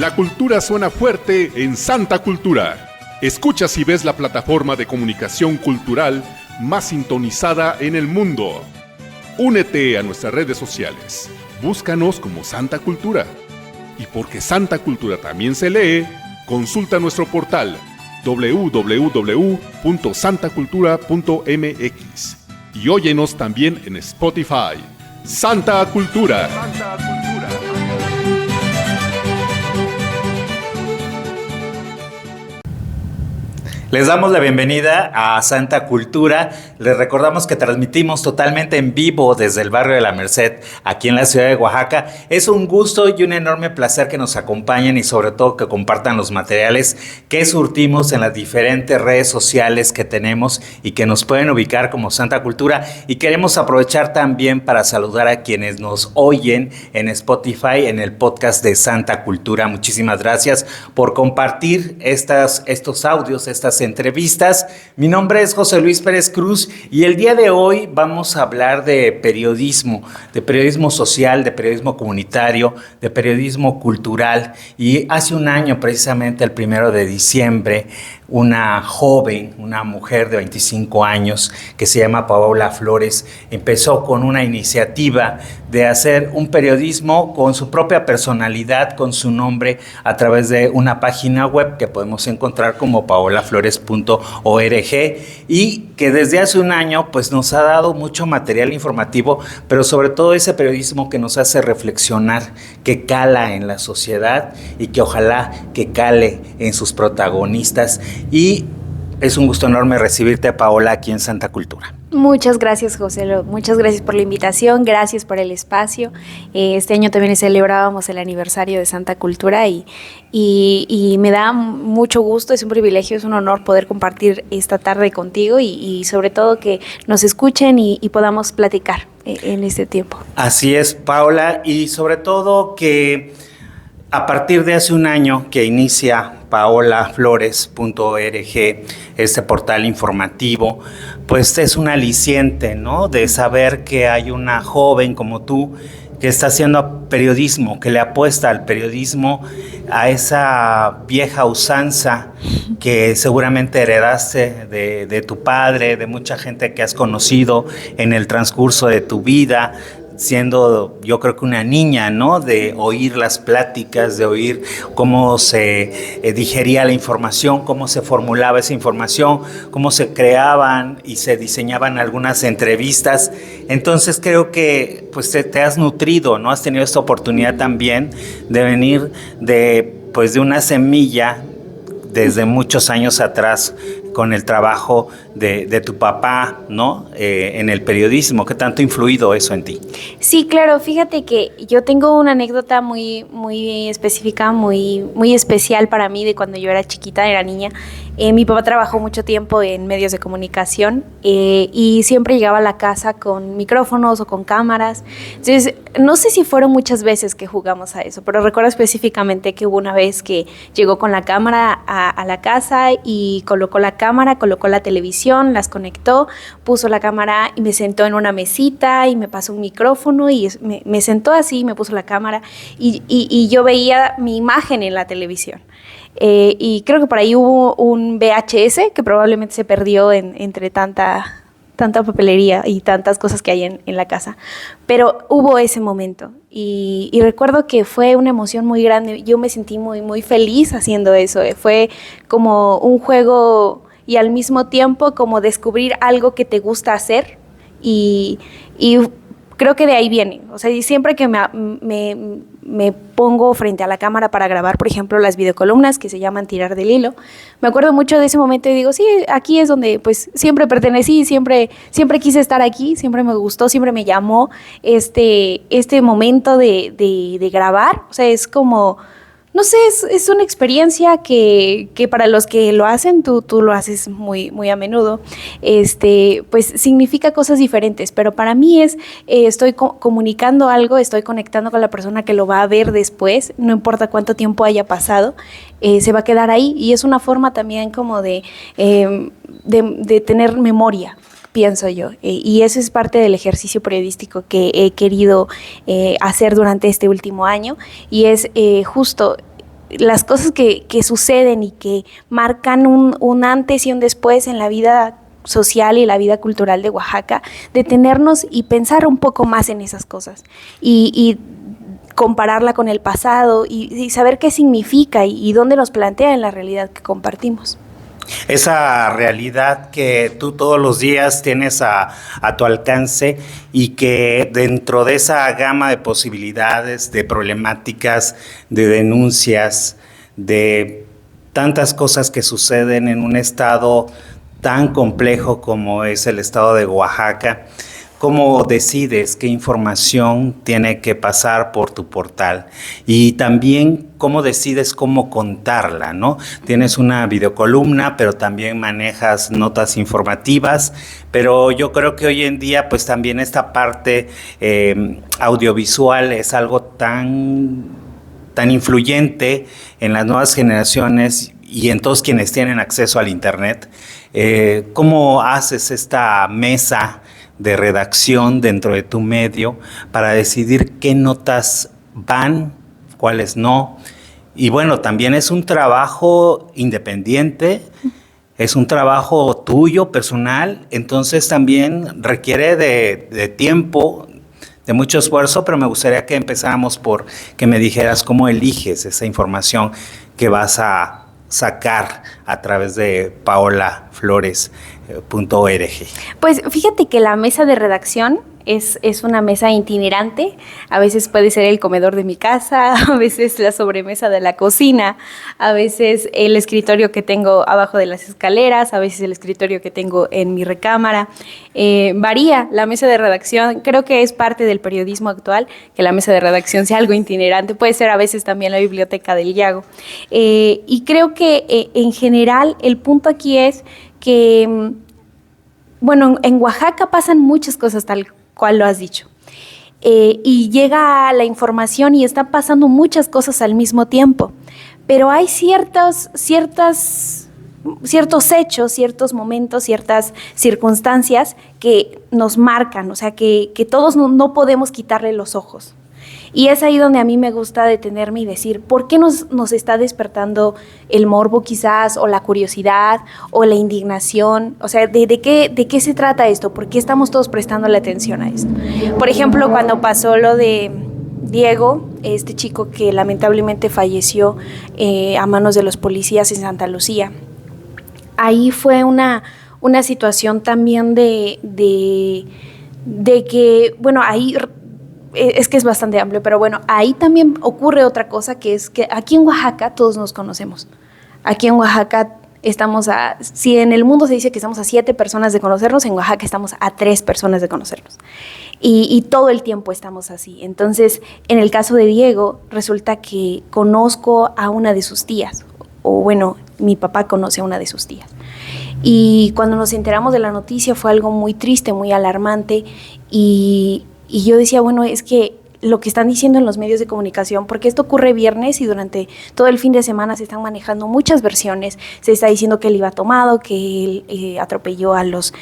La cultura suena fuerte en Santa Cultura. Escuchas y ves la plataforma de comunicación cultural más sintonizada en el mundo. Únete a nuestras redes sociales. Búscanos como Santa Cultura. Y porque Santa Cultura también se lee, consulta nuestro portal www.santacultura.mx y óyenos también en Spotify. Santa Cultura. Santa Cultura. Les damos la bienvenida a Santa Cultura. Les recordamos que transmitimos totalmente en vivo desde el barrio de La Merced, aquí en la ciudad de Oaxaca. Es un gusto y un enorme placer que nos acompañen y sobre todo que compartan los materiales que surtimos en las diferentes redes sociales que tenemos y que nos pueden ubicar como Santa Cultura. Y queremos aprovechar también para saludar a quienes nos oyen en Spotify, en el podcast de Santa Cultura. Muchísimas gracias por compartir estos audios, estas entrevistas. Mi nombre es José Luis Pérez Cruz y el día de hoy vamos a hablar de periodismo social, de periodismo comunitario, de periodismo cultural. Y hace un año, precisamente el 1 de diciembre, una joven, una mujer de 25 años que se llama Paola Flores, empezó con una iniciativa de hacer un periodismo con su propia personalidad, con su nombre, a través de una página web que podemos encontrar como paolaflores.org y que desde hace un año pues nos ha dado mucho material informativo, pero sobre todo ese periodismo que nos hace reflexionar, que cala en la sociedad y que ojalá que cale en sus protagonistas. Y es un gusto enorme recibirte, Paola, aquí en Santa Cultura. Muchas gracias, José. Muchas gracias por la invitación, gracias por el espacio. Este año también celebrábamos el aniversario de Santa Cultura y me da mucho gusto, es un privilegio, es un honor poder compartir esta tarde contigo y sobre todo que nos escuchen y podamos platicar en este tiempo. Así es, Paola, y sobre todo que a partir de hace un año que inicia paolaflores.org, este portal informativo, pues es un aliciente, ¿no? De saber que hay una joven como tú que está haciendo periodismo, que le apuesta al periodismo, a esa vieja usanza que seguramente heredaste de tu padre, de mucha gente que has conocido en el transcurso de tu vida, siendo yo creo que una niña, ¿no? De oír las pláticas, de oír cómo se digería la información, cómo se formulaba esa información, cómo se creaban y se diseñaban algunas entrevistas. Entonces creo que pues te has nutrido, ¿no? Has tenido esta oportunidad también de venir de una semilla desde muchos años atrás con el trabajo de tu papá, ¿no? En el periodismo. ¿Qué tanto ha influido eso en ti? Sí, claro. Fíjate que yo tengo una anécdota muy, muy específica, muy, muy especial para mí de cuando yo era chiquita, era niña. Mi papá trabajó mucho tiempo en medios de comunicación y siempre llegaba a la casa con micrófonos o con cámaras. Entonces, no sé si fueron muchas veces que jugamos a eso, pero recuerdo específicamente que hubo una vez que llegó con la cámara a la casa y colocó la cámara, colocó la televisión, las conectó, puso la cámara y me sentó en una mesita y me pasó un micrófono y me sentó así, me puso la cámara y yo veía mi imagen en la televisión. Y creo que por ahí hubo un VHS que probablemente se perdió entre tanta papelería y tantas cosas que hay en la casa, pero hubo ese momento y recuerdo que fue una emoción muy grande. Yo me sentí muy, muy feliz haciendo eso. Fue como un juego y al mismo tiempo como descubrir algo que te gusta hacer y creo que de ahí viene. O sea, y siempre que me pongo frente a la cámara para grabar, por ejemplo, las videocolumnas que se llaman Tirar del Hilo, me acuerdo mucho de ese momento y digo, sí, aquí es donde pues siempre pertenecí, siempre quise estar aquí, siempre me gustó, siempre me llamó este momento de grabar. O sea, es como, no sé, es una experiencia que para los que lo hacen, tú lo haces muy, muy a menudo, pues significa cosas diferentes, pero para mí estoy comunicando algo, estoy conectando con la persona que lo va a ver después, no importa cuánto tiempo haya pasado, se va a quedar ahí y es una forma también como de tener memoria, pienso yo, y eso es parte del ejercicio periodístico que he querido hacer durante este último año y es justo las cosas que suceden y que marcan un antes y un después en la vida social y la vida cultural de Oaxaca, detenernos y pensar un poco más en esas cosas y compararla con el pasado y saber qué significa y dónde nos plantea en la realidad que compartimos. Esa realidad que tú todos los días tienes a tu alcance y que dentro de esa gama de posibilidades, de problemáticas, de denuncias, de tantas cosas que suceden en un estado tan complejo como es el estado de Oaxaca, ¿cómo decides qué información tiene que pasar por tu portal? Y también cómo decides cómo contarla, ¿no? Tienes una videocolumna, pero también manejas notas informativas, pero yo creo que hoy en día pues también esta parte audiovisual es algo tan influyente en las nuevas generaciones y en todos quienes tienen acceso al internet. ¿Cómo haces esta mesa de redacción dentro de tu medio para decidir qué notas van, cuáles no? Y bueno, también es un trabajo independiente, es un trabajo tuyo, personal, entonces también requiere de tiempo, de mucho esfuerzo, pero me gustaría que empezáramos por que me dijeras cómo eliges esa información que vas a sacar a través de paolaflores.org. Pues fíjate que la mesa de redacción es una mesa itinerante. A veces puede ser el comedor de mi casa, a veces la sobremesa de la cocina, a veces el escritorio que tengo abajo de las escaleras, a veces el escritorio que tengo en mi recámara. Varía la mesa de redacción. Creo que es parte del periodismo actual que la mesa de redacción sea algo itinerante. Puede ser a veces también la biblioteca del Yago. Y creo que en general el punto aquí es que, bueno, en Oaxaca pasan muchas cosas tal cual lo has dicho. Y llega la información y están pasando muchas cosas al mismo tiempo. Pero hay ciertos hechos, ciertos momentos, ciertas circunstancias que nos marcan, o sea, que todos no podemos quitarle los ojos. Y es ahí donde a mí me gusta detenerme y decir, ¿por qué nos está despertando el morbo quizás, o la curiosidad, o la indignación? O sea, ¿de qué se trata esto? ¿Por qué estamos todos prestando la atención a esto? Por ejemplo, cuando pasó lo de Diego, este chico que lamentablemente falleció a manos de los policías en Santa Lucía, ahí fue una situación también de que, bueno, ahí es que es bastante amplio, pero bueno, ahí también ocurre otra cosa, que es que aquí en Oaxaca todos nos conocemos. Aquí en Oaxaca estamos si en el mundo se dice que estamos a 7 personas de conocernos, en Oaxaca estamos a 3 personas de conocernos. Y todo el tiempo estamos así. Entonces, en el caso de Diego, resulta que conozco a una de sus tías, o bueno, mi papá conoce a una de sus tías. Y cuando nos enteramos de la noticia fue algo muy triste, muy alarmante, y yo decía, bueno, es que lo que están diciendo en los medios de comunicación, porque esto ocurre viernes y durante todo el fin de semana se están manejando muchas versiones. Se está diciendo que él iba tomado, que él atropelló a los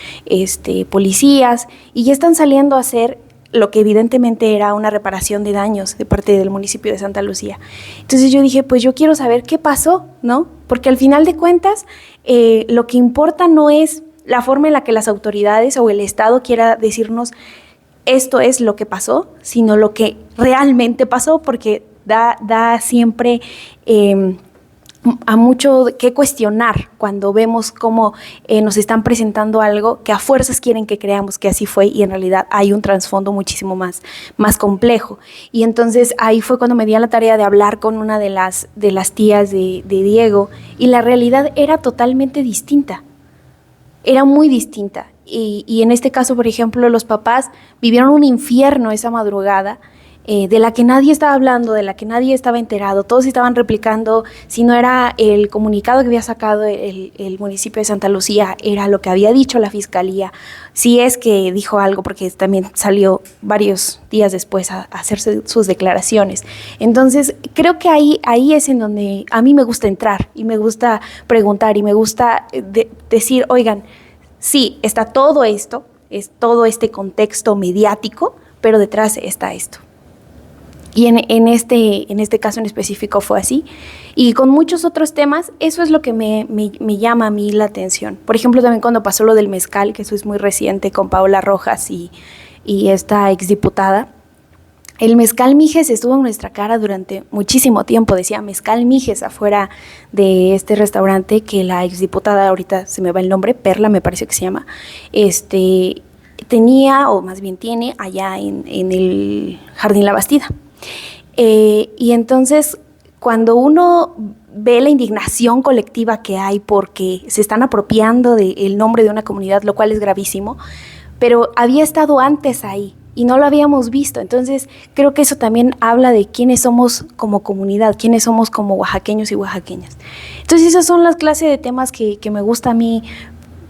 policías, y ya están saliendo a hacer lo que evidentemente era una reparación de daños de parte del municipio de Santa Lucía. Entonces yo dije, pues yo quiero saber qué pasó, ¿no? Porque al final de cuentas, lo que importa no es la forma en la que las autoridades o el Estado quiera decirnos esto es lo que pasó, sino lo que realmente pasó, porque da siempre a mucho que cuestionar cuando vemos cómo nos están presentando algo que a fuerzas quieren que creamos que así fue, y en realidad hay un trasfondo muchísimo más complejo. Y entonces ahí fue cuando me di a la tarea de hablar con una de las tías de Diego, y la realidad era totalmente distinta, era muy distinta. Y en este caso, por ejemplo, los papás vivieron un infierno esa madrugada, de la que nadie estaba hablando, de la que nadie estaba enterado. Todos estaban replicando, si no era el comunicado que había sacado el municipio de Santa Lucía, era lo que había dicho la fiscalía, si es que dijo algo, porque también salió varios días después a hacerse sus declaraciones. Entonces, creo que ahí es en donde a mí me gusta entrar, y me gusta preguntar, y me gusta decir, oigan, sí, está todo esto, es todo este contexto mediático, pero detrás está esto. Y en este caso en específico fue así. Y con muchos otros temas, eso es lo que me llama a mí la atención. Por ejemplo, también cuando pasó lo del mezcal, que eso es muy reciente, con Paola Rojas y esta exdiputada. El mezcal Mijes estuvo en nuestra cara durante muchísimo tiempo. Decía mezcal Mijes afuera de este restaurante que la exdiputada, ahorita se me va el nombre, Perla me parece que se llama, tenía, o más bien tiene, allá en el Jardín La Bastida. Y entonces, cuando uno ve la indignación colectiva que hay porque se están apropiando del nombre de una comunidad, lo cual es gravísimo, pero había estado antes ahí y no lo habíamos visto. Entonces, creo que eso también habla de quiénes somos como comunidad, quiénes somos como oaxaqueños y oaxaqueñas. Entonces, esas son las clases de temas que me gusta a mí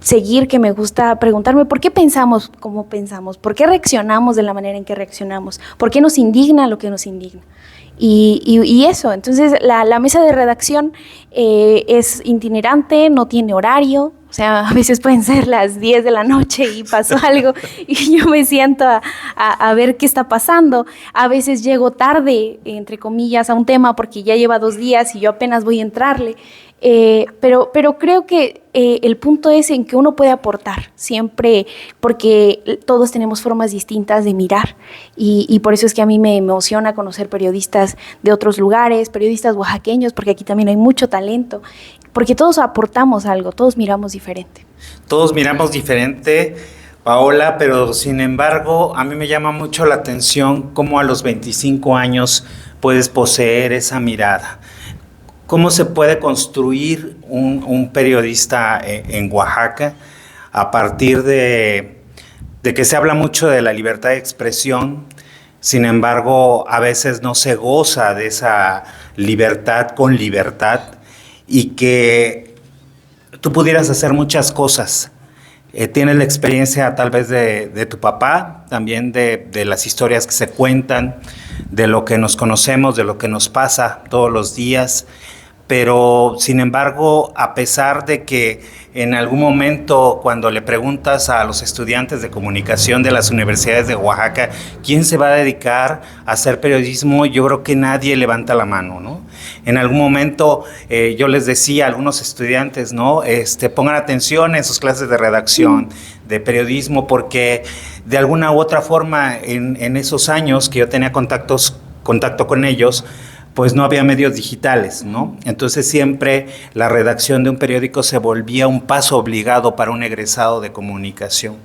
seguir, que me gusta preguntarme por qué pensamos como pensamos, por qué reaccionamos de la manera en que reaccionamos, por qué nos indigna lo que nos indigna. Y eso, entonces la mesa de redacción es itinerante, no tiene horario, o sea, a veces pueden ser las 10 de la noche y pasó algo y yo me siento a ver qué está pasando. A veces llego tarde, entre comillas, a un tema porque ya lleva 2 días y yo apenas voy a entrarle. Pero creo que el punto es en que uno puede aportar siempre, porque todos tenemos formas distintas de mirar y por eso es que a mí me emociona conocer periodistas de otros lugares, periodistas oaxaqueños, porque aquí también hay mucho talento, porque todos aportamos algo, todos miramos diferente. Todos miramos diferente, Paola, pero sin embargo a mí me llama mucho la atención cómo a los 25 años puedes poseer esa mirada. ¿Cómo se puede construir un periodista en Oaxaca a partir de que se habla mucho de la libertad de expresión? Sin embargo, a veces no se goza de esa libertad con libertad y que tú pudieras hacer muchas cosas. Tienes la experiencia tal vez de tu papá, también de las historias que se cuentan, de lo que nos conocemos, de lo que nos pasa todos los días. Pero, sin embargo, a pesar de que en algún momento cuando le preguntas a los estudiantes de comunicación de las universidades de Oaxaca quién se va a dedicar a hacer periodismo, yo creo que nadie levanta la mano, ¿no? En algún momento yo les decía a algunos estudiantes, ¿no? Pongan atención en sus clases de redacción, de periodismo, porque de alguna u otra forma en esos años que yo tenía contacto con ellos, pues no había medios digitales, ¿no? Entonces siempre la redacción de un periódico se volvía un paso obligado para un egresado de comunicación.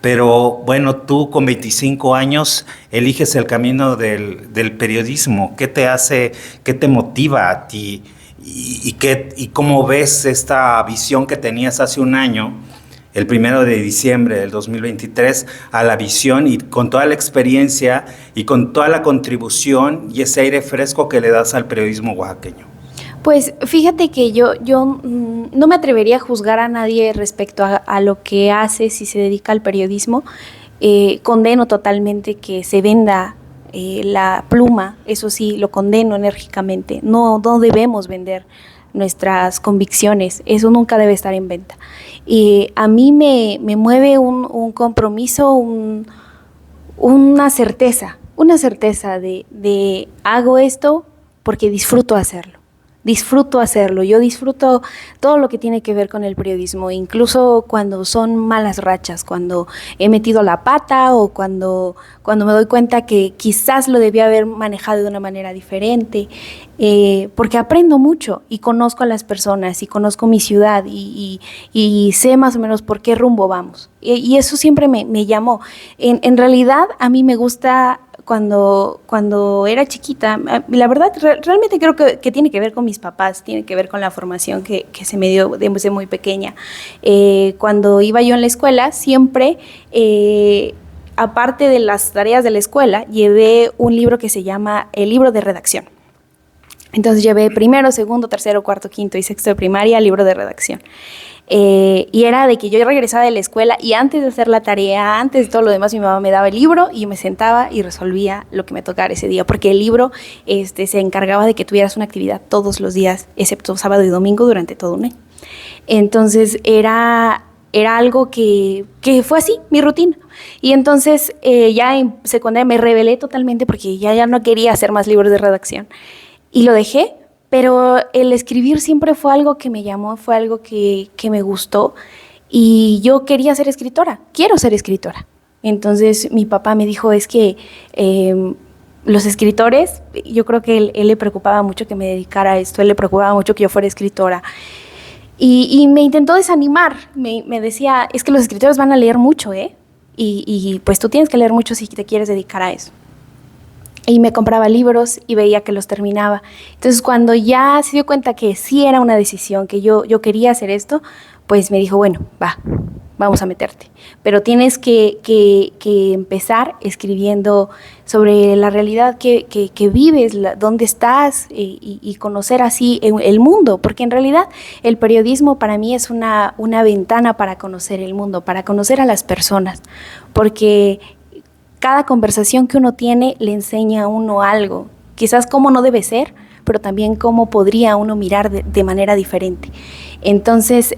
Pero bueno, tú con 25 años eliges el camino del periodismo. ¿Qué te hace, qué te motiva a ti? ¿Y cómo ves esta visión que tenías hace un año, el 1 de diciembre del 2023, a la visión y con toda la experiencia y con toda la contribución y ese aire fresco que le das al periodismo oaxaqueño? Pues fíjate que yo no me atrevería a juzgar a nadie respecto a lo que hace si se dedica al periodismo. Condeno totalmente que se venda la pluma, eso sí, lo condeno enérgicamente. No debemos vender nuestras convicciones, eso nunca debe estar en venta. Y a mí me mueve un compromiso, una certeza de hago esto porque disfruto hacerlo. Yo disfruto todo lo que tiene que ver con el periodismo, incluso cuando son malas rachas, cuando he metido la pata o cuando me doy cuenta que quizás lo debía haber manejado de una manera diferente, porque aprendo mucho y conozco a las personas y conozco mi ciudad y sé más o menos por qué rumbo vamos. Y eso siempre me llamó. En realidad a mí me gusta. Cuando era chiquita, la verdad realmente creo que tiene que ver con mis papás, tiene que ver con la formación que se me dio desde muy pequeña. Cuando iba yo en la escuela, siempre, aparte de las tareas de la escuela, llevé un libro que se llama el libro de redacción. Entonces llevé 1, 2, 3, 4, 5 y 6 de primaria, libro de redacción. Y era de que yo regresaba de la escuela y antes de hacer la tarea, antes de todo lo demás, mi mamá me daba el libro y yo me sentaba y resolvía lo que me tocara ese día, porque el libro se encargaba de que tuvieras una actividad todos los días, excepto sábado y domingo durante todo un año. Entonces era era algo que fue así, mi rutina. Y entonces ya en secundaria me rebelé totalmente porque ya no quería hacer más libros de redacción. Y lo dejé, pero el escribir siempre fue algo que me llamó, fue algo que me gustó. Y yo quería ser escritora, quiero ser escritora. Entonces mi papá me dijo, es que los escritores, yo creo que él le preocupaba mucho que me dedicara a esto, él le preocupaba mucho que yo fuera escritora. Y me intentó desanimar, me decía, es que los escritores van a leer mucho, y pues tú tienes que leer mucho si te quieres dedicar a eso. Y me compraba libros y veía que los terminaba. Entonces cuando ya se dio cuenta que sí era una decisión, que yo quería hacer esto, pues me dijo, bueno, vamos a meterte. Pero tienes que empezar escribiendo sobre la realidad que vives, dónde estás, y conocer así el mundo, porque en realidad el periodismo para mí es una ventana para conocer el mundo, para conocer a las personas, porque cada conversación que uno tiene le enseña a uno algo, quizás cómo no debe ser, pero también cómo podría uno mirar de manera diferente. Entonces,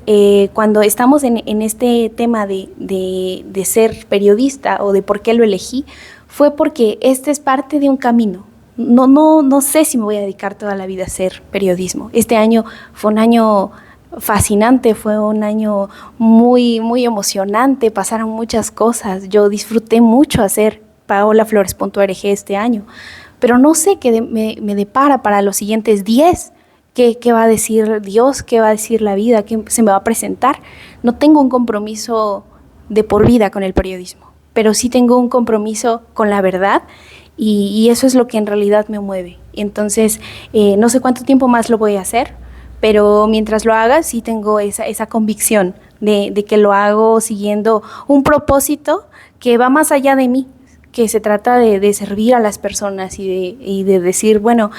cuando estamos en este tema de ser periodista o de por qué lo elegí, fue porque este es parte de un camino. No sé si me voy a dedicar toda la vida a hacer periodismo. Este año fue un año fascinante, fue un año muy, muy emocionante, pasaron muchas cosas. Yo disfruté mucho hacer paolaflores.org este año, pero no sé qué me depara para los siguientes 10. ¿Qué va a decir Dios? ¿Qué va a decir la vida? ¿Qué se me va a presentar? No tengo un compromiso de por vida con el periodismo, pero sí tengo un compromiso con la verdad, y eso es lo que en realidad me mueve. Entonces, no sé cuánto tiempo más lo voy a hacer, pero mientras lo haga sí tengo esa convicción de que lo hago siguiendo un propósito que va más allá de mí, que se trata de servir a las personas y de decir, bueno,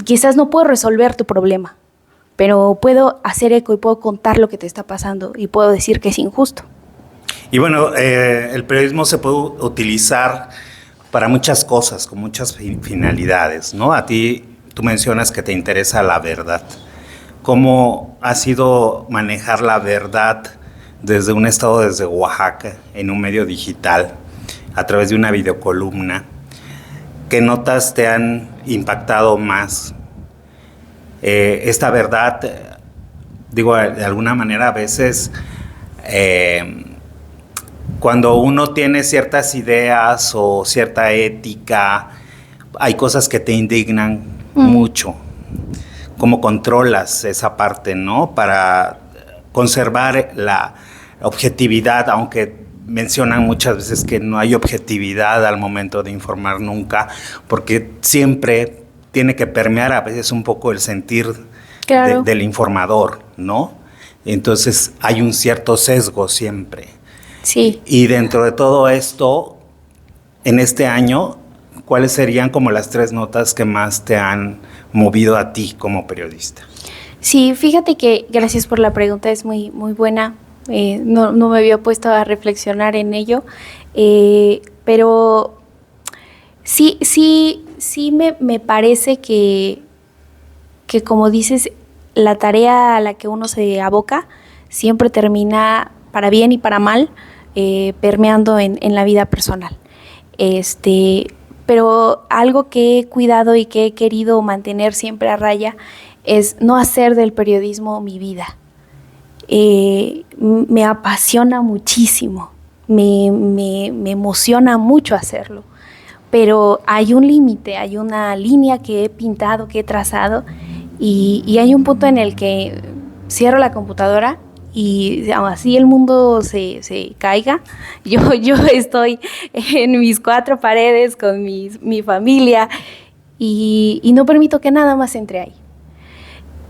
quizás no puedo resolver tu problema, pero puedo hacer eco y puedo contar lo que te está pasando y puedo decir que es injusto. Y bueno, el periodismo se puede utilizar para muchas cosas, con muchas finalidades, ¿no? A ti, tú mencionas que te interesa la verdad. ¿Cómo ha sido manejar la verdad desde un estado, desde Oaxaca, en un medio digital, a través de una videocolumna? ¿Qué notas te han impactado más? Esta verdad, digo, de alguna manera a veces cuando uno tiene ciertas ideas o cierta ética, hay cosas que te indignan mucho. ¿Cómo controlas esa parte, no? Para conservar la objetividad, aunque mencionan muchas veces que no hay objetividad al momento de informar nunca, porque siempre tiene que permear a veces un poco el sentir claro. del informador, ¿no? Entonces hay un cierto sesgo siempre. Sí. Y dentro de todo esto, en este año, ¿cuáles serían como las 3 notas que más te han movido a ti como periodista? Sí, fíjate que gracias por la pregunta, es muy, muy buena. No me había puesto a reflexionar en ello, pero sí me parece que como dices, la tarea a la que uno se aboca siempre termina, para bien y para mal, permeando en la vida personal. Pero algo que he cuidado y que he querido mantener siempre a raya es no hacer del periodismo mi vida. Me apasiona muchísimo, me emociona mucho hacerlo, pero hay un límite, hay una línea que he pintado, que he trazado, y hay un punto en el que cierro la computadora y así el mundo se caiga, yo estoy en mis 4 paredes con mi familia y no permito que nada más entre ahí.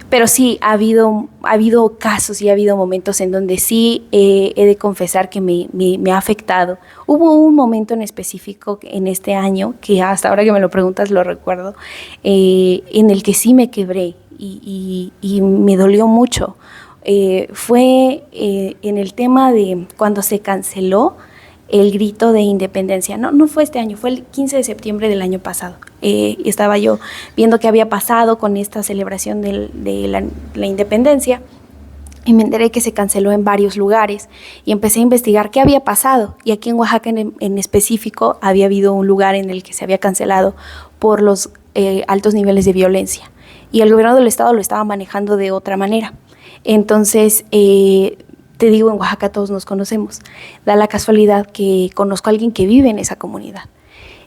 Pero sí, ha habido casos y ha habido momentos en donde sí he de confesar que me ha afectado. Hubo un momento en específico en este año, que hasta ahora que me lo preguntas lo recuerdo, en el que sí me quebré y me dolió mucho. Fue en el tema de cuando se canceló el grito de independencia. No fue este año, fue el 15 de septiembre del año pasado. Estaba yo viendo qué había pasado con esta celebración de la independencia y me enteré que se canceló en varios lugares y empecé a investigar qué había pasado. Y aquí en Oaxaca en específico había habido un lugar en el que se había cancelado por los altos niveles de violencia. Y el gobierno del estado lo estaba manejando de otra manera. Entonces, te digo, en Oaxaca todos nos conocemos. Da la casualidad que conozco a alguien que vive en esa comunidad.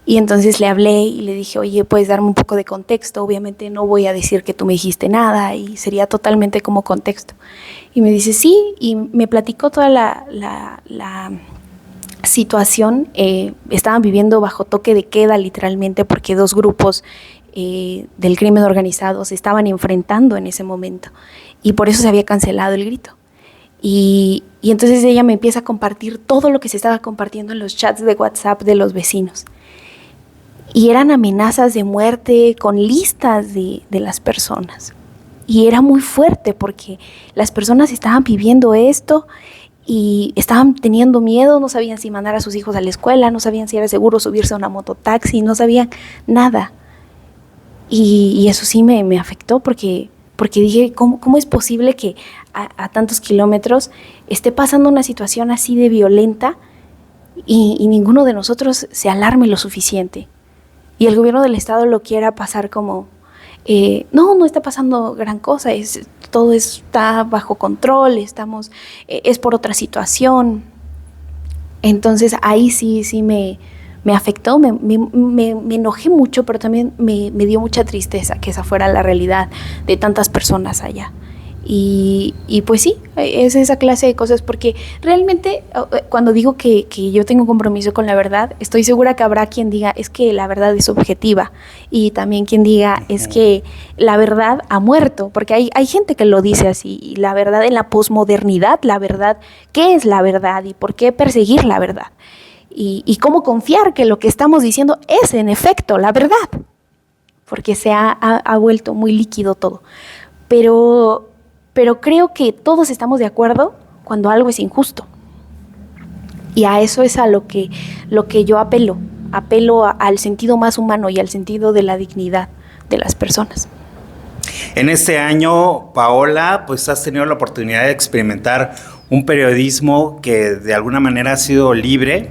Y entonces le hablé y le dije, oye, ¿puedes darme un poco de contexto? Obviamente no voy a decir que tú me dijiste nada y sería totalmente como contexto. Y me dice, sí, y me platicó toda la situación. Estaban viviendo bajo toque de queda literalmente porque dos grupos del crimen organizado se estaban enfrentando en ese momento y por eso se había cancelado el grito. Y entonces ella me empieza a compartir todo lo que se estaba compartiendo en los chats de WhatsApp de los vecinos. Y eran amenazas de muerte con listas de las personas. Y era muy fuerte porque las personas estaban viviendo esto y estaban teniendo miedo, no sabían si mandar a sus hijos a la escuela, no sabían si era seguro subirse a una mototaxi, no sabían nada. Y eso sí me afectó porque dije, ¿cómo es posible que a tantos kilómetros esté pasando una situación así de violenta y ninguno de nosotros se alarme lo suficiente? Y el gobierno del estado lo quiera pasar como, no está pasando gran cosa, todo está bajo control, es por otra situación. Entonces ahí sí me afectó, me enojé mucho, pero también me dio mucha tristeza que esa fuera la realidad de tantas personas allá. Y pues sí, es esa clase de cosas, porque realmente cuando digo que yo tengo un compromiso con la verdad, estoy segura que habrá quien diga es que la verdad es subjetiva, y también quien diga es que la verdad ha muerto, porque hay gente que lo dice así, y la verdad en la posmodernidad, la verdad, ¿qué es la verdad y por qué perseguir la verdad? Y cómo confiar que lo que estamos diciendo es en efecto la verdad, porque se ha vuelto muy líquido todo. Pero creo que todos estamos de acuerdo cuando algo es injusto. Y a eso es a lo que yo apelo al sentido más humano y al sentido de la dignidad de las personas. En este año, Paola, pues has tenido la oportunidad de experimentar un periodismo que de alguna manera ha sido libre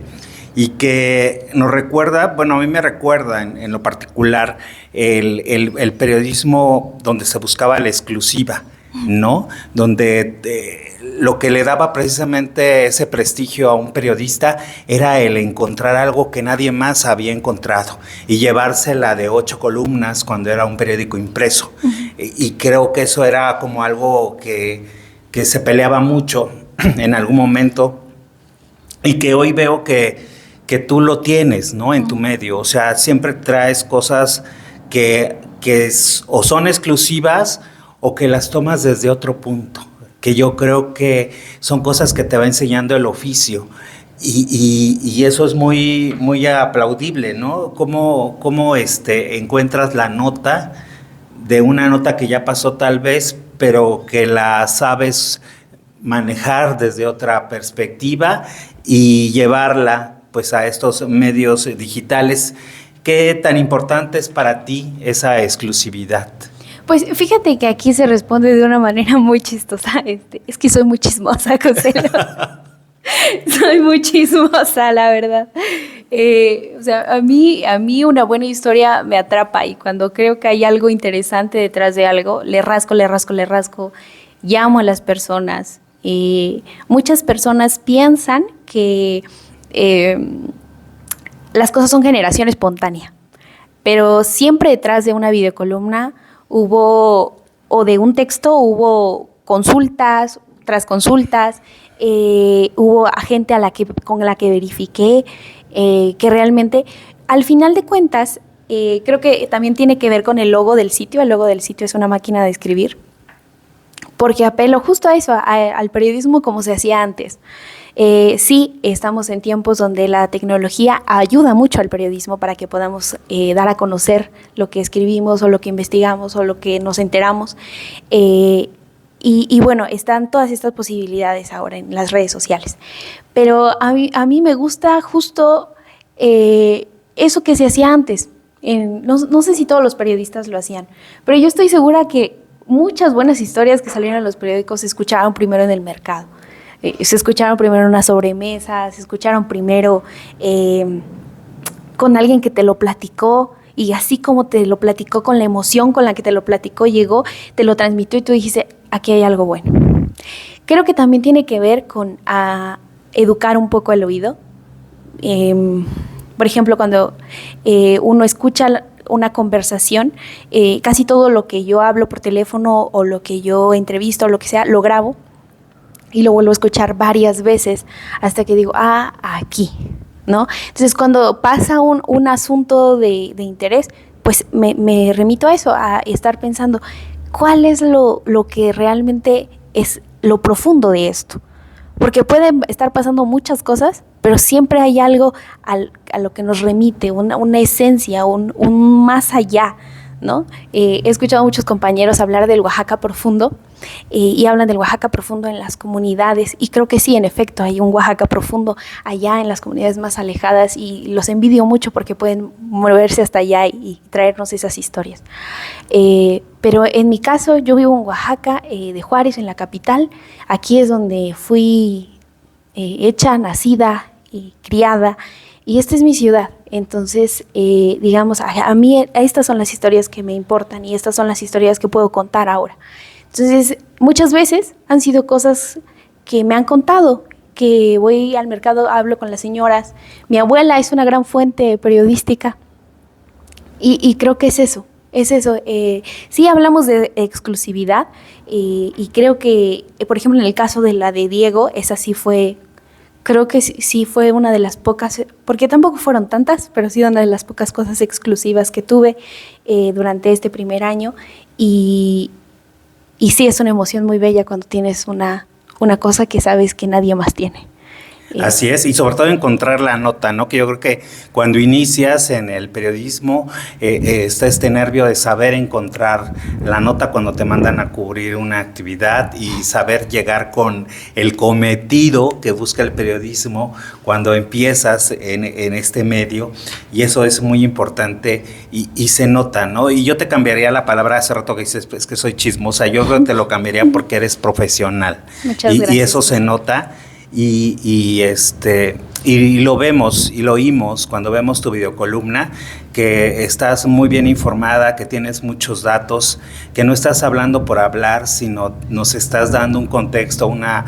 y que nos recuerda, bueno, a mí me recuerda en lo particular el periodismo donde se buscaba la exclusiva, ¿no? Donde lo que le daba precisamente ese prestigio a un periodista era el encontrar algo que nadie más había encontrado y llevársela de 8 columnas cuando era un periódico impreso. Y creo que eso era como algo que se peleaba mucho en algún momento y que hoy veo que tú lo tienes, ¿no? En tu medio. O sea, siempre traes cosas que o son exclusivas o que las tomas desde otro punto, que yo creo que son cosas que te va enseñando el oficio y eso es muy, muy aplaudible, ¿no? ¿Cómo encuentras la nota de una nota que ya pasó tal vez, pero que la sabes manejar desde otra perspectiva y llevarla pues a estos medios digitales? ¿Qué tan importante es para ti esa exclusividad? Pues fíjate que aquí se responde de una manera muy chistosa. Es que soy muy chismosa, Consuelo. Soy muy chismosa, la verdad. O sea, a mí una buena historia me atrapa y cuando creo que hay algo interesante detrás de algo, le rasco, llamo a las personas. Muchas personas piensan que las cosas son generación espontánea, pero siempre detrás de una videocolumna o de un texto hubo consultas, tras consultas, hubo gente con la que verifiqué que realmente, al final de cuentas, creo que también tiene que ver con el logo del sitio. El logo del sitio es una máquina de escribir, porque apelo justo a eso, al periodismo como se hacía antes. Sí, estamos en tiempos donde la tecnología ayuda mucho al periodismo para que podamos dar a conocer lo que escribimos o lo que investigamos o lo que nos enteramos. Y bueno, están todas estas posibilidades ahora en las redes sociales. Pero a mí me gusta justo eso que se hacía antes. No sé si todos los periodistas lo hacían, pero yo estoy segura que muchas buenas historias que salieron en los periódicos se escucharon primero en el mercado. Se escucharon primero en una sobremesa, se escucharon primero con alguien que te lo platicó, y así como te lo platicó, con la emoción con la que te lo platicó, llegó, te lo transmitió y tú dijiste, aquí hay algo bueno. Creo que también tiene que ver con educar un poco el oído. Por ejemplo, cuando uno escucha una conversación, casi todo lo que yo hablo por teléfono o lo que yo entrevisto o lo que sea, lo grabo y lo vuelvo a escuchar varias veces hasta que digo, aquí, ¿no? Entonces, cuando pasa un asunto de interés, pues me remito a eso, a estar pensando, ¿cuál es lo que realmente es lo profundo de esto? Porque pueden estar pasando muchas cosas, pero siempre hay algo a lo que nos remite, una esencia, un más allá, ¿no? He escuchado a muchos compañeros hablar del Oaxaca profundo y hablan del Oaxaca profundo en las comunidades, y creo que sí, en efecto, hay un Oaxaca profundo allá en las comunidades más alejadas, y los envidio mucho porque pueden moverse hasta allá y traernos esas historias. Pero en mi caso, yo vivo en Oaxaca, de Juárez, en la capital. Aquí es donde fui hecha, nacida y criada, y esta es mi ciudad. Entonces, digamos, a mí estas son las historias que me importan y estas son las historias que puedo contar ahora. Entonces, muchas veces han sido cosas que me han contado, que voy al mercado, hablo con las señoras. Mi abuela es una gran fuente periodística y creo que es eso. Es eso. Sí hablamos de exclusividad y creo que, por ejemplo, en el caso de la de Diego, esa sí fue, creo que sí fue una de las pocas, porque tampoco fueron tantas, pero sí una de las pocas cosas exclusivas que tuve durante este primer año. Y sí, es una emoción muy bella cuando tienes una cosa que sabes que nadie más tiene. Así es, y sobre todo encontrar la nota, ¿no? Que yo creo que cuando inicias en el periodismo está este nervio de saber encontrar la nota cuando te mandan a cubrir una actividad y saber llegar con el cometido que busca el periodismo cuando empiezas en este medio, y eso es muy importante y se nota, ¿no? Y yo te cambiaría la palabra hace rato que dices, pues, que soy chismosa, yo creo que te lo cambiaría porque eres profesional. Muchas gracias. Y eso se nota. Y lo vemos y lo oímos cuando vemos tu videocolumna, que estás muy bien informada, que tienes muchos datos, que no estás hablando por hablar, sino nos estás dando un contexto, una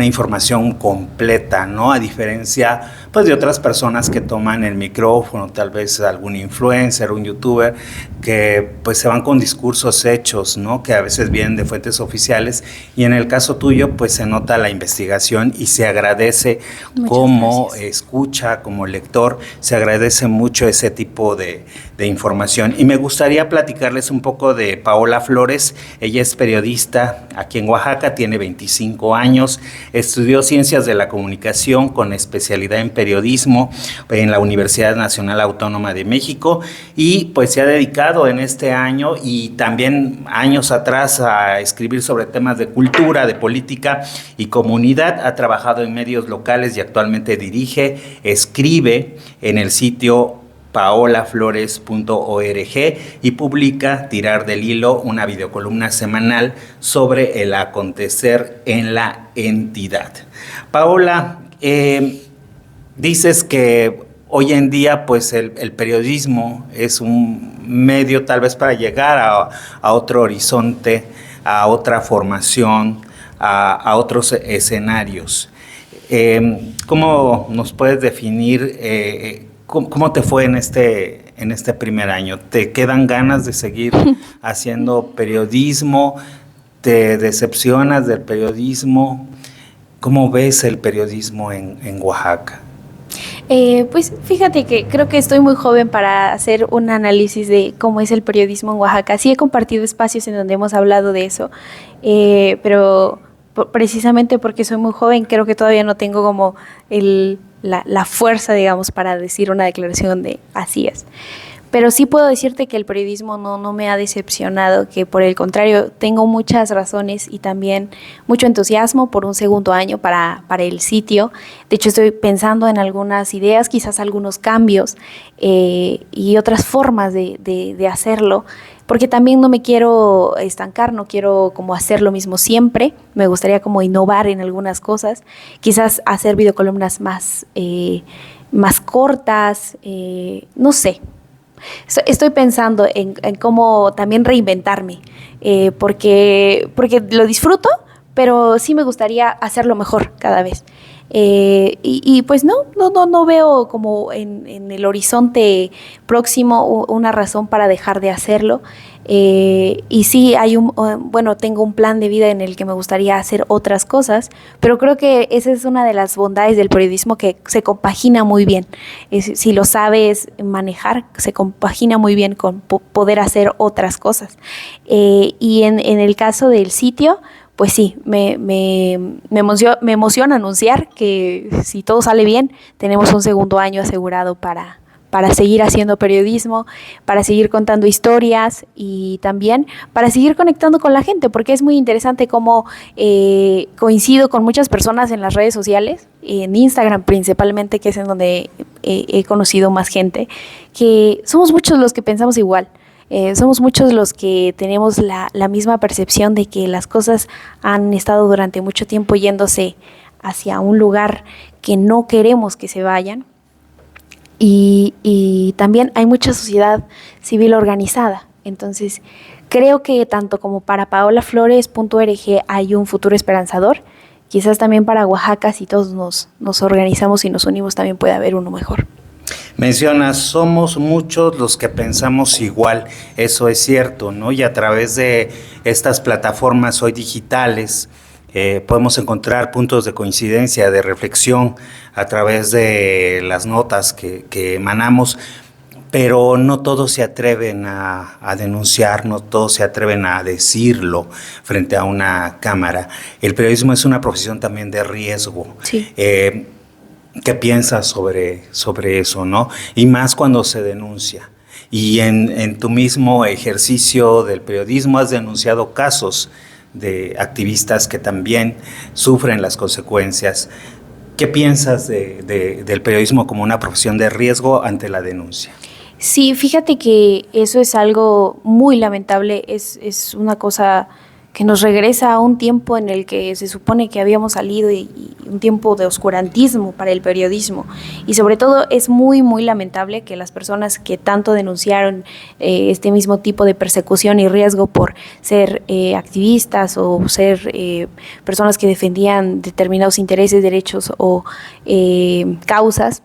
información completa, ¿no? A diferencia, pues, de otras personas que toman el micrófono, tal vez algún influencer, un youtuber, que pues se van con discursos hechos, ¿no? Que a veces vienen de fuentes oficiales, y en el caso tuyo, pues se nota la investigación y se agradece. Muchas como gracias. escucha, como lector, se agradece mucho ese tipo de información. Y me gustaría platicarles un poco de Paola Flores. Ella es periodista aquí en Oaxaca, tiene 25 años, estudió Ciencias de la Comunicación con especialidad en periodismo en la Universidad Nacional Autónoma de México, y pues se ha dedicado en este año y también años atrás a escribir sobre temas de cultura, de política y comunidad. Ha trabajado en medios locales y actualmente dirige, escribe en el sitio paolaflores.org y publica Tirar del Hilo, una videocolumna semanal sobre el acontecer en la entidad. Paola, dices que hoy en día, pues, el periodismo es un medio tal vez para llegar a otro horizonte, a otra formación, a otros escenarios. ¿Cómo nos puedes definir cómo te fue en este primer año? ¿Te quedan ganas de seguir haciendo periodismo? ¿Te decepcionas del periodismo? ¿Cómo ves el periodismo en Oaxaca? Pues fíjate que creo que estoy muy joven para hacer un análisis de cómo es el periodismo en Oaxaca. Sí he compartido espacios en donde hemos hablado de eso, pero precisamente porque soy muy joven, creo que todavía no tengo como la fuerza, digamos, para decir una declaración de así es. Pero sí puedo decirte que el periodismo no me ha decepcionado, que por el contrario tengo muchas razones y también mucho entusiasmo por un segundo año para el sitio. De hecho, estoy pensando en algunas ideas, quizás algunos cambios y otras formas de hacerlo, porque también no me quiero estancar, no quiero como hacer lo mismo siempre, me gustaría como innovar en algunas cosas, quizás hacer videocolumnas más cortas, no sé. Estoy pensando en cómo también reinventarme, porque lo disfruto, pero sí me gustaría hacerlo mejor cada vez. Y pues no veo como en el horizonte próximo una razón para dejar de hacerlo. Y sí tengo un plan de vida en el que me gustaría hacer otras cosas, pero creo que esa es una de las bondades del periodismo, que se compagina muy bien. Si lo sabes manejar, se compagina muy bien con poder hacer otras cosas. Y en el caso del sitio, pues sí, me emociona anunciar que si todo sale bien, tenemos un segundo año asegurado para seguir haciendo periodismo, para seguir contando historias y también para seguir conectando con la gente, porque es muy interesante cómo coincido con muchas personas en las redes sociales, en Instagram principalmente, que es en donde he conocido más gente, que somos muchos los que pensamos igual. Somos muchos los que tenemos la misma percepción de que las cosas han estado durante mucho tiempo yéndose hacia un lugar que no queremos que se vayan. Y también hay mucha sociedad civil organizada. Entonces, creo que tanto como para paolaflores.org hay un futuro esperanzador, quizás también para Oaxaca, si todos nos organizamos y nos unimos, también puede haber uno mejor. Mencionas, somos muchos los que pensamos igual, eso es cierto, ¿no? Y a través de estas plataformas hoy digitales podemos encontrar puntos de coincidencia, de reflexión a través de las notas que emanamos, pero no todos se atreven a denunciar, no todos se atreven a decirlo frente a una cámara. El periodismo es una profesión también de riesgo. Sí. ¿Qué piensas sobre eso, no? Y más cuando se denuncia. Y en tu mismo ejercicio del periodismo has denunciado casos de activistas que también sufren las consecuencias. ¿Qué piensas del periodismo como una profesión de riesgo ante la denuncia? Sí, fíjate que eso es algo muy lamentable, es una cosa que nos regresa a un tiempo en el que se supone que habíamos salido y un tiempo de oscurantismo para el periodismo. Y sobre todo es muy, muy lamentable que las personas que tanto denunciaron este mismo tipo de persecución y riesgo por ser activistas o ser personas que defendían determinados intereses, derechos o causas,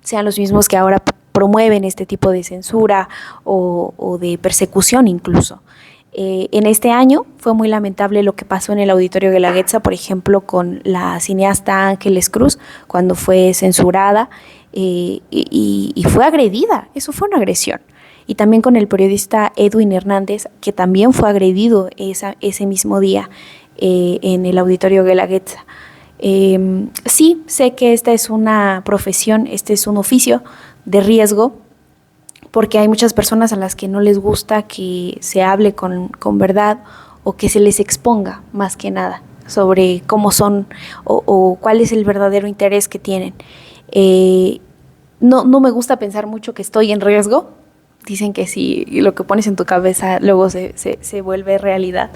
sean los mismos que ahora promueven este tipo de censura o de persecución incluso. En este año fue muy lamentable lo que pasó en el Auditorio Guelaguetza, por ejemplo, con la cineasta Ángeles Cruz, cuando fue censurada y fue agredida. Eso fue una agresión. Y también con el periodista Edwin Hernández, que también fue agredido ese mismo día en el Auditorio Guelaguetza. Sí, sé que esta es una profesión, este es un oficio de riesgo, porque hay muchas personas a las que no les gusta que se hable con verdad o que se les exponga más que nada sobre cómo son o cuál es el verdadero interés que tienen. No me gusta pensar mucho que estoy en riesgo. Dicen que si lo que pones en tu cabeza luego se vuelve realidad.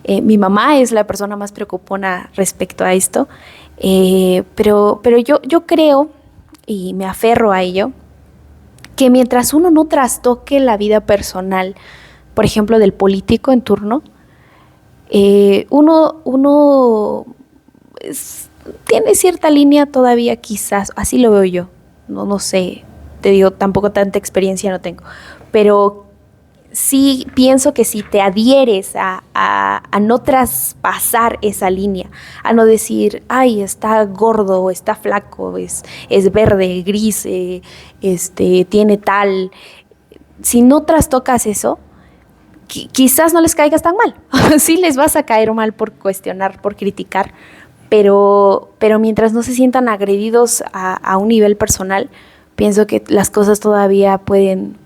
Mi mamá es la persona más preocupona respecto a esto, pero yo creo y me aferro a ello, que mientras uno no trastoque la vida personal, por ejemplo, del político en turno, uno tiene cierta línea todavía, quizás, así lo veo yo, no sé, te digo, tampoco tanta experiencia no tengo, pero sí pienso que si te adhieres a no traspasar esa línea, a no decir, ay, está gordo, está flaco, es verde, gris, tiene tal. Si no trastocas eso, quizás no les caigas tan mal. Sí les vas a caer mal por cuestionar, por criticar, pero mientras no se sientan agredidos a un nivel personal, pienso que las cosas todavía pueden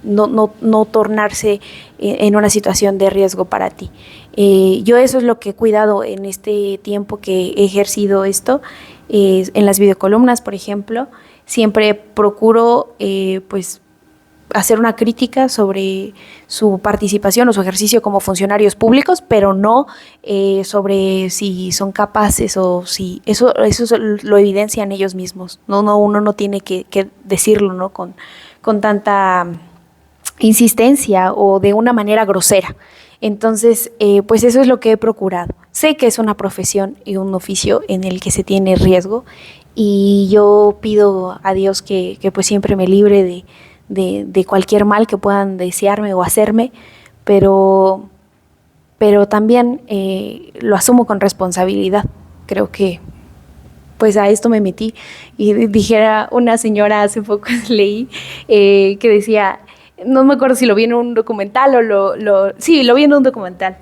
no tornarse en una situación de riesgo para ti. Yo eso es lo que he cuidado en este tiempo que he ejercido esto. En las videocolumnas, por ejemplo, siempre procuro hacer una crítica sobre su participación o su ejercicio como funcionarios públicos, pero no sobre si son capaces o si eso lo evidencian ellos mismos. Uno no tiene que decirlo, ¿no? con tanta insistencia o de una manera grosera. Entonces, pues eso es lo que he procurado. Sé que es una profesión y un oficio en el que se tiene riesgo, y yo pido a Dios que pues siempre me libre de cualquier mal que puedan desearme o hacerme, pero también lo asumo con responsabilidad. Creo que pues a esto me metí. Y dijera una señora, hace poco leí, que decía, no me acuerdo si lo vi en un documental o sí, lo vi en un documental.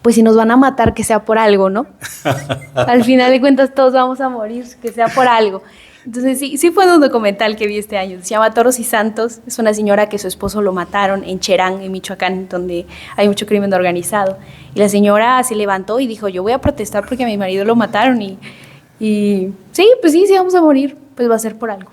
Pues si nos van a matar, que sea por algo, ¿no? Al final de cuentas todos vamos a morir, que sea por algo. Entonces sí fue un documental que vi este año. Se llama Toros y Santos. Es una señora que su esposo lo mataron en Cherán, en Michoacán, donde hay mucho crimen organizado. Y la señora se levantó y dijo, yo voy a protestar porque a mi marido lo mataron. Y sí, pues sí vamos a morir, pues va a ser por algo.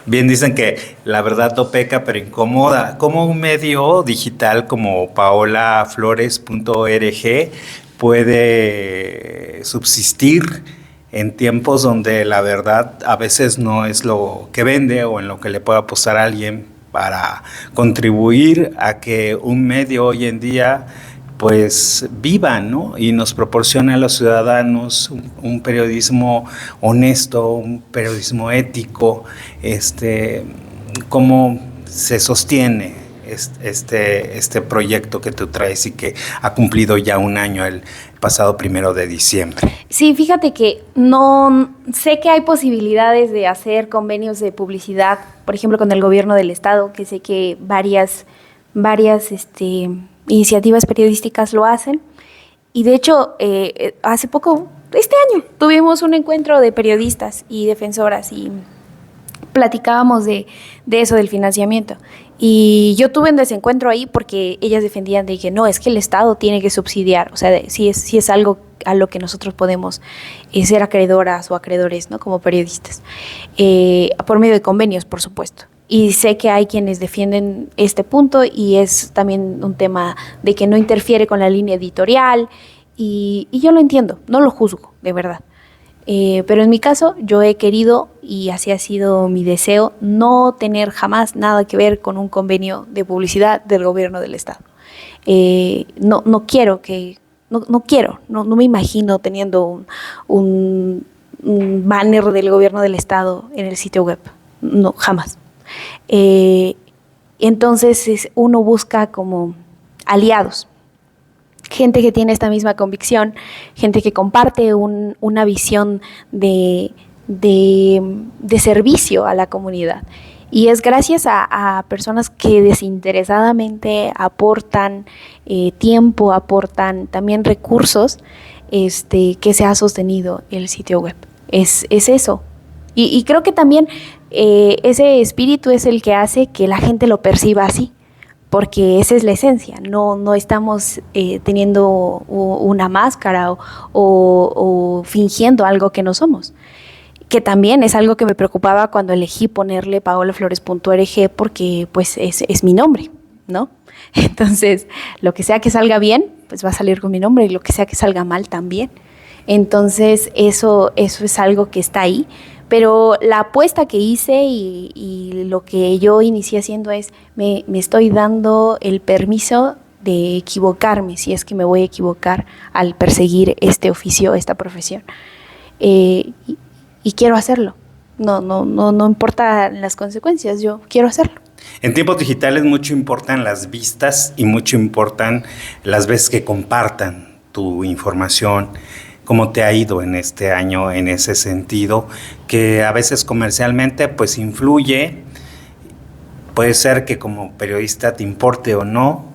Bien, dicen que la verdad no peca, pero incomoda. ¿Cómo un medio digital como paolaflores.org puede subsistir en tiempos donde la verdad a veces no es lo que vende o en lo que le puede apostar a alguien para contribuir a que un medio hoy en día pues viva, ¿no? Y nos proporciona a los ciudadanos un periodismo honesto, un periodismo ético, cómo se sostiene este proyecto que tú traes y que ha cumplido ya un año el pasado 1 de diciembre. Sí, fíjate que no sé que hay posibilidades de hacer convenios de publicidad, por ejemplo, con el gobierno del estado, que sé que varias iniciativas periodísticas lo hacen. Y de hecho, hace poco, este año, tuvimos un encuentro de periodistas y defensoras y platicábamos de eso, del financiamiento. Y yo tuve un desencuentro ahí porque ellas defendían de que no, es que el Estado tiene que subsidiar. O sea, sí es algo a lo que nosotros podemos ser acreedoras o acreedores, ¿no? Como periodistas, por medio de convenios, por supuesto. Y sé que hay quienes defienden este punto y es también un tema de que no interfiere con la línea editorial y yo lo entiendo, no lo juzgo, de verdad. Pero en mi caso yo he querido, y así ha sido mi deseo, no tener jamás nada que ver con un convenio de publicidad del gobierno del estado. No me imagino teniendo un banner del gobierno del estado en el sitio web, no, jamás. Entonces uno busca como aliados, gente que tiene esta misma convicción, gente que comparte una visión de servicio a la comunidad. Y es gracias a personas que desinteresadamente aportan tiempo, aportan también recursos, que se ha sostenido el sitio web. Es eso. Y creo que también ese espíritu es el que hace que la gente lo perciba así, porque esa es la esencia. No estamos teniendo una máscara o fingiendo algo que no somos, que también es algo que me preocupaba cuando elegí ponerle paolaflores.org, porque pues es mi nombre, ¿no? Entonces, lo que sea que salga bien, pues va a salir con mi nombre, y lo que sea que salga mal también. Entonces, eso es algo que está ahí. Pero la apuesta que hice y lo que yo inicié haciendo es, me estoy dando el permiso de equivocarme, si es que me voy a equivocar al perseguir este oficio, esta profesión. Y quiero hacerlo. No importa las consecuencias, yo quiero hacerlo. En tiempos digitales mucho importan las vistas y mucho importan las veces que compartan tu información. ¿Cómo te ha ido en este año en ese sentido? Que a veces comercialmente pues influye, puede ser que como periodista te importe o no,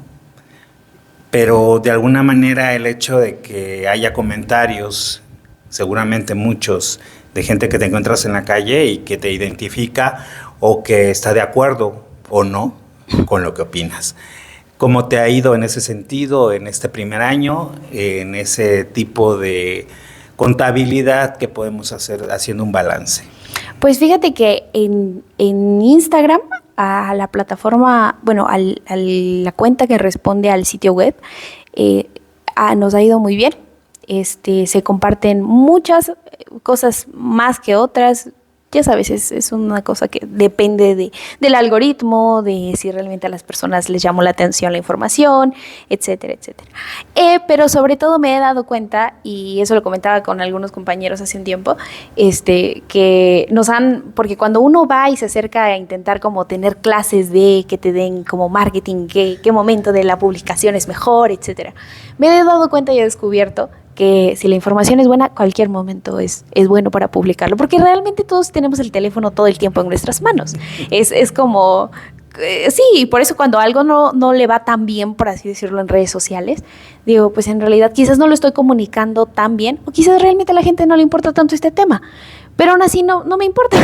pero de alguna manera el hecho de que haya comentarios, seguramente muchos, de gente que te encuentras en la calle y que te identifica o que está de acuerdo o no con lo que opinas. ¿Cómo te ha ido en ese sentido, en este primer año, en ese tipo de contabilidad que podemos hacer haciendo un balance? Pues fíjate que en Instagram a la plataforma, bueno, a la cuenta que responde al sitio web, nos ha ido muy bien. Se comparten muchas cosas más que otras. Ya sabes, es una cosa que depende del algoritmo, de si realmente a las personas les llamó la atención la información, etcétera, etcétera. Pero sobre todo me he dado cuenta, y eso lo comentaba con algunos compañeros hace un tiempo, que porque cuando uno va y se acerca a intentar como tener clases de que te den como marketing, qué momento de la publicación es mejor, etcétera, me he dado cuenta y he descubierto que si la información es buena, cualquier momento es bueno para publicarlo, porque realmente todos tenemos el teléfono todo el tiempo en nuestras manos. Es como, sí, por eso cuando algo no le va tan bien, por así decirlo, en redes sociales, digo, pues en realidad quizás no lo estoy comunicando tan bien, o quizás realmente a la gente no le importa tanto este tema. Pero aún así no me importa,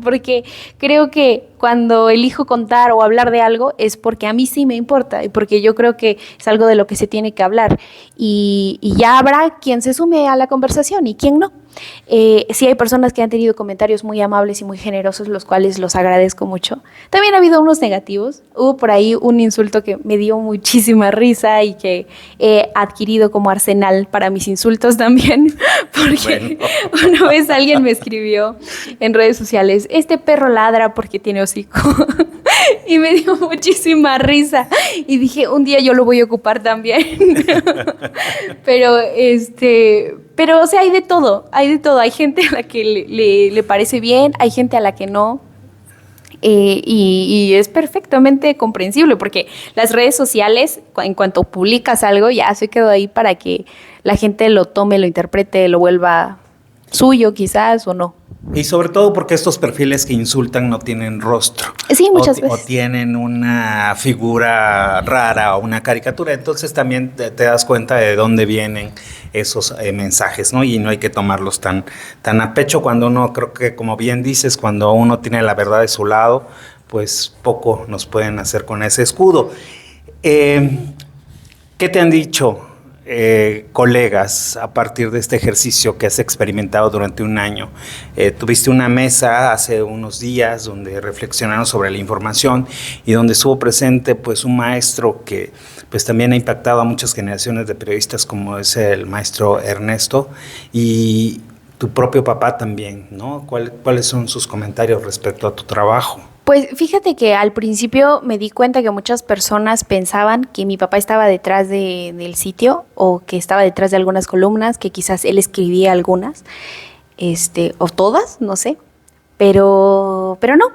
porque creo que cuando elijo contar o hablar de algo es porque a mí sí me importa y porque yo creo que es algo de lo que se tiene que hablar. Y ya habrá quien se sume a la conversación y quien no. Sí hay personas que han tenido comentarios muy amables y muy generosos, los cuales los agradezco mucho. También ha habido unos negativos. Hubo por ahí un insulto que me dio muchísima risa y que he adquirido como arsenal para mis insultos también, porque una vez alguien me escribió en redes sociales: este perro ladra porque tiene hocico. Y me dio muchísima risa y dije, un día yo lo voy a ocupar también. Pero o sea, hay de todo. Hay gente a la que le parece bien, hay gente a la que no. Y es perfectamente comprensible, porque las redes sociales, en cuanto publicas algo, ya se quedó ahí para que la gente lo tome, lo interprete, lo vuelva suyo quizás o no. Y sobre todo porque estos perfiles que insultan no tienen rostro. Sí, muchas veces. O tienen una figura rara o una caricatura. Entonces también te das cuenta de dónde vienen esos mensajes, ¿no? Y no hay que tomarlos tan a pecho cuando uno, creo que como bien dices, cuando uno tiene la verdad de su lado, pues poco nos pueden hacer con ese escudo. ¿Qué te han dicho colegas a partir de este ejercicio que has experimentado durante un año? Tuviste una mesa hace unos días donde reflexionaron sobre la información y donde estuvo presente pues un maestro que pues también ha impactado a muchas generaciones de periodistas, como es el maestro Ernesto, y tu propio papá también, ¿no? ¿Cuáles son sus comentarios respecto a tu trabajo? Pues fíjate que al principio me di cuenta que muchas personas pensaban que mi papá estaba detrás del sitio, o que estaba detrás de algunas columnas, que quizás él escribía algunas, o todas, no sé, pero no.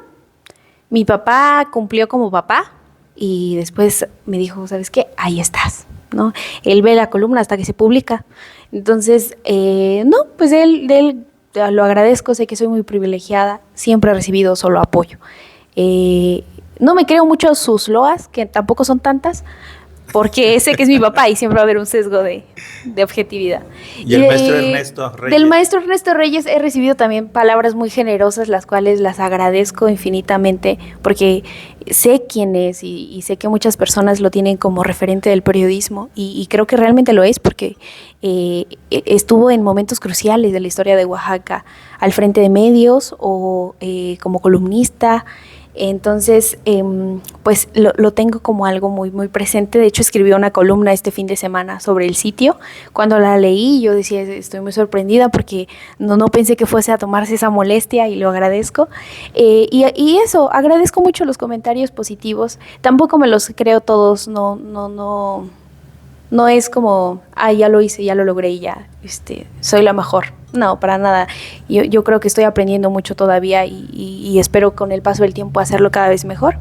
Mi papá cumplió como papá y después me dijo, ¿sabes qué? Ahí estás, ¿no? Él ve la columna hasta que se publica. Entonces, no, pues él lo agradezco, sé que soy muy privilegiada, siempre he recibido solo apoyo. No me creo mucho sus loas, que tampoco son tantas, porque sé que es mi papá y siempre va a haber un sesgo de objetividad. ¿Y el maestro Ernesto Reyes? Del maestro Ernesto Reyes he recibido también palabras muy generosas, las cuales las agradezco infinitamente, porque sé quién es y sé que muchas personas lo tienen como referente del periodismo, y creo que realmente lo es, porque estuvo en momentos cruciales de la historia de Oaxaca, al frente de medios o como columnista. Entonces, pues lo tengo como algo muy, muy presente. De hecho, escribí una columna este fin de semana sobre el sitio. Cuando la leí, yo decía, estoy muy sorprendida porque no pensé que fuese a tomarse esa molestia, y lo agradezco. Y eso, agradezco mucho los comentarios positivos. Tampoco me los creo todos, no es como, ya lo hice, ya lo logré y ya, soy la mejor. No, para nada. Yo creo que estoy aprendiendo mucho todavía y espero con el paso del tiempo hacerlo cada vez mejor.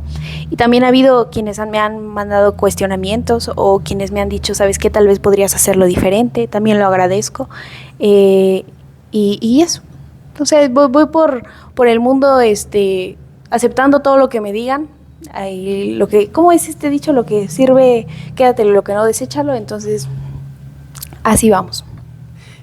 Y también ha habido quienes me han mandado cuestionamientos, o quienes me han dicho, ¿sabes qué? Tal vez podrías hacerlo diferente. También lo agradezco. Y eso. Entonces voy por el mundo aceptando todo lo que me digan. ¿Cómo es este dicho? Lo que sirve, quédatelo, lo que no, deséchalo. Entonces, así vamos.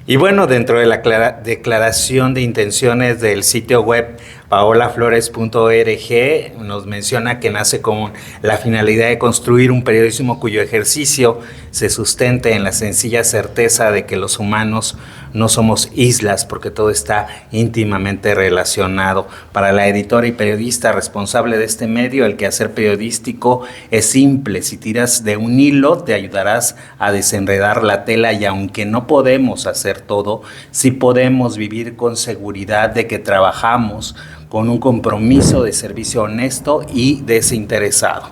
Y bueno, dentro de la declaración de intenciones del sitio web paolaflores.org, nos menciona que nace con la finalidad de construir un periodismo cuyo ejercicio se sustente en la sencilla certeza de que los humanos no somos islas, porque todo está íntimamente relacionado. Para la editora y periodista responsable de este medio, el quehacer periodístico es simple. Si tiras de un hilo, te ayudarás a desenredar la tela, y aunque no podemos hacer todo, sí podemos vivir con seguridad de que trabajamos con un compromiso de servicio honesto y desinteresado.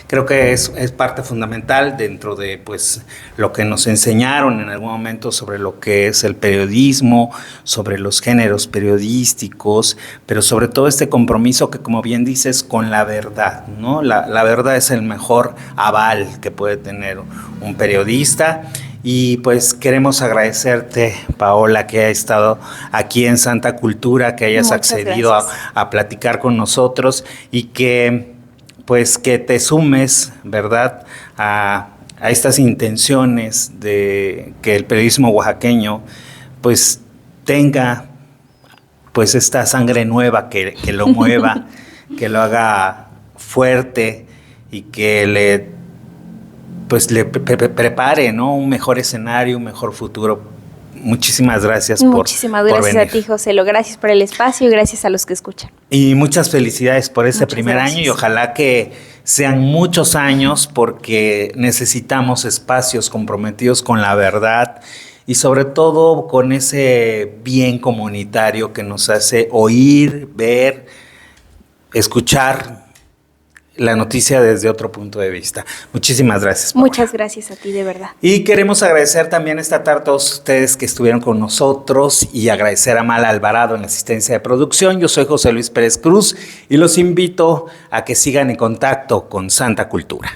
Creo que es parte fundamental dentro de pues lo que nos enseñaron en algún momento sobre lo que es el periodismo, sobre los géneros periodísticos, pero sobre todo este compromiso que, como bien dices, con la verdad, ¿no? La verdad es el mejor aval que puede tener un periodista. Y pues queremos agradecerte, Paola, que hayas estado aquí en Santa Cultura, que hayas accedido a platicar con nosotros, y que pues que te sumes, ¿verdad?, a estas intenciones de que el periodismo oaxaqueño pues tenga pues esta sangre nueva que lo mueva, que lo haga fuerte y que le prepare, ¿no?, un mejor escenario, un mejor futuro. Muchísimas gracias por venir. Muchísimas gracias a ti, Joselo. Gracias por el espacio y gracias a los que escuchan. Y muchas felicidades por este primer año, y ojalá que sean muchos años, porque necesitamos espacios comprometidos con la verdad y sobre todo con ese bien comunitario que nos hace oír, ver, escuchar la noticia desde otro punto de vista. Muchísimas gracias, Paola. Muchas gracias a ti, de verdad. Y queremos agradecer también esta tarde a todos ustedes que estuvieron con nosotros, y agradecer a Mala Alvarado en la asistencia de producción. Yo soy José Luis Pérez Cruz y los invito a que sigan en contacto con Santa Cultura.